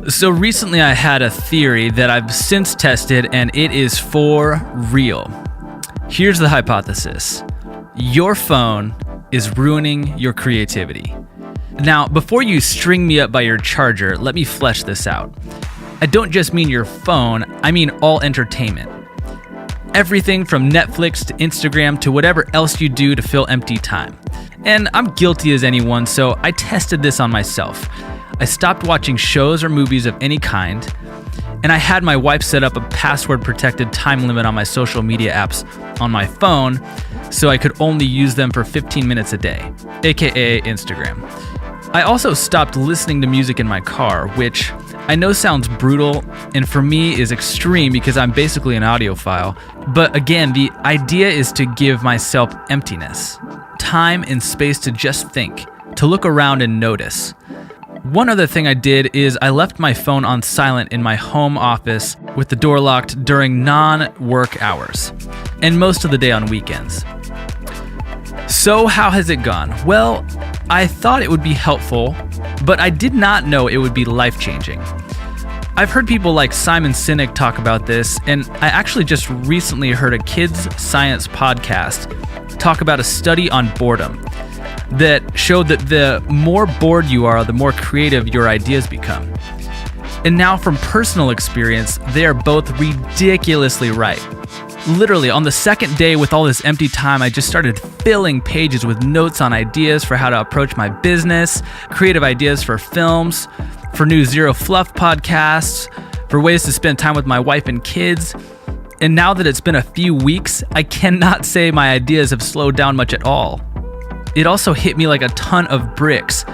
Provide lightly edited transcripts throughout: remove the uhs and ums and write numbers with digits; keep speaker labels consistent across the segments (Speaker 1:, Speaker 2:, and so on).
Speaker 1: So recently I had a theory that I've since tested, and it is for real. Here's the hypothesis. Your phone is ruining your creativity. Now, before you string me up by your charger, let me flesh this out. I don't just mean your phone, I mean all entertainment. Everything from Netflix to Instagram to whatever else you do to fill empty time. And I'm guilty as anyone, so I tested this on myself. I stopped watching shows or movies of any kind, and I had my wife set up a password-protected time limit on my social media apps on my phone, so I could only use them for 15 minutes a day, aka Instagram. I also stopped listening to music in my car, which I know sounds brutal, and for me is extreme because I'm basically an audiophile. But again, the idea is to give myself emptiness, time and space to just think, to look around and notice. One other thing I did is I left my phone on silent in my home office with the door locked during non-work hours, and most of the day on weekends. So how has it gone? Well, I thought it would be helpful, but I did not know it would be life-changing. I've heard people like Simon Sinek talk about this, and I actually just recently heard a kids' science podcast talk about a study on boredom that showed that the more bored you are, the more creative your ideas become. And now from personal experience, they are both ridiculously right. Literally, on the second day with all this empty time, I just started filling pages with notes on ideas for how to approach my business, creative ideas for films, for new Zero Fluff podcasts, for ways to spend time with my wife and kids. And now that it's been a few weeks, I cannot say my ideas have slowed down much at all. It also hit me like a ton of bricks.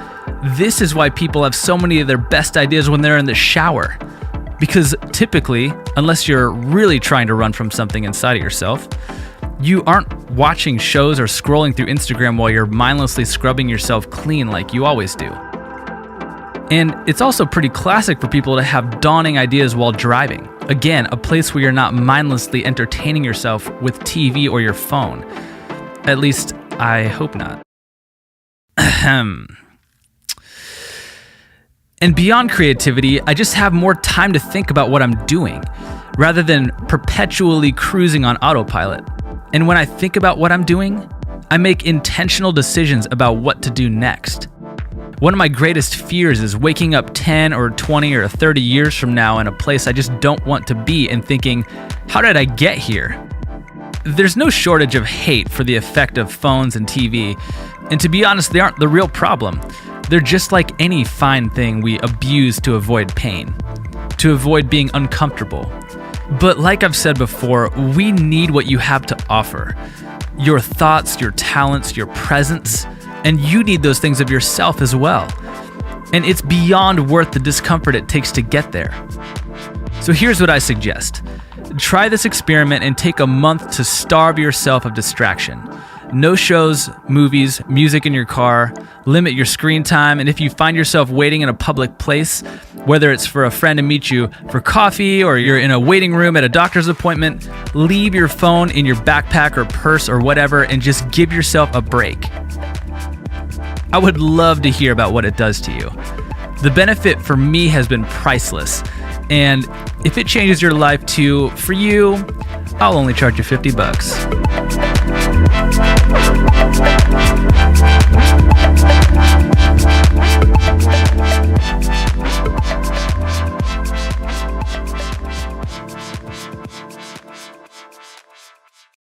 Speaker 1: This is why people have so many of their best ideas when they're in the shower. Because typically, unless you're really trying to run from something inside of yourself, you aren't watching shows or scrolling through Instagram while you're mindlessly scrubbing yourself clean like you always do. And it's also pretty classic for people to have dawning ideas while driving. Again, a place where you're not mindlessly entertaining yourself with TV or your phone. At least, I hope not. And beyond creativity, I just have more time to think about what I'm doing, rather than perpetually cruising on autopilot. And when I think about what I'm doing, I make intentional decisions about what to do next. One of my greatest fears is waking up 10 or 20 or 30 years from now in a place I just don't want to be and thinking, how did I get here? There's no shortage of hate for the effect of phones and TV, and to be honest, they aren't the real problem. They're just like any fine thing we abuse to avoid pain, to avoid being uncomfortable. But like I've said before, we need what you have to offer. Your thoughts, your talents, your presence, and you need those things of yourself as well. And it's beyond worth the discomfort it takes to get there. So here's what I suggest. Try this experiment and take a month to starve yourself of distraction. No shows, movies, music in your car, limit your screen time, and if you find yourself waiting in a public place, whether it's for a friend to meet you for coffee or you're in a waiting room at a doctor's appointment, leave your phone in your backpack or purse or whatever and just give yourself a break. I would love to hear about what it does to you. The benefit for me has been priceless, and if it changes your life too, for you, I'll only charge you $50.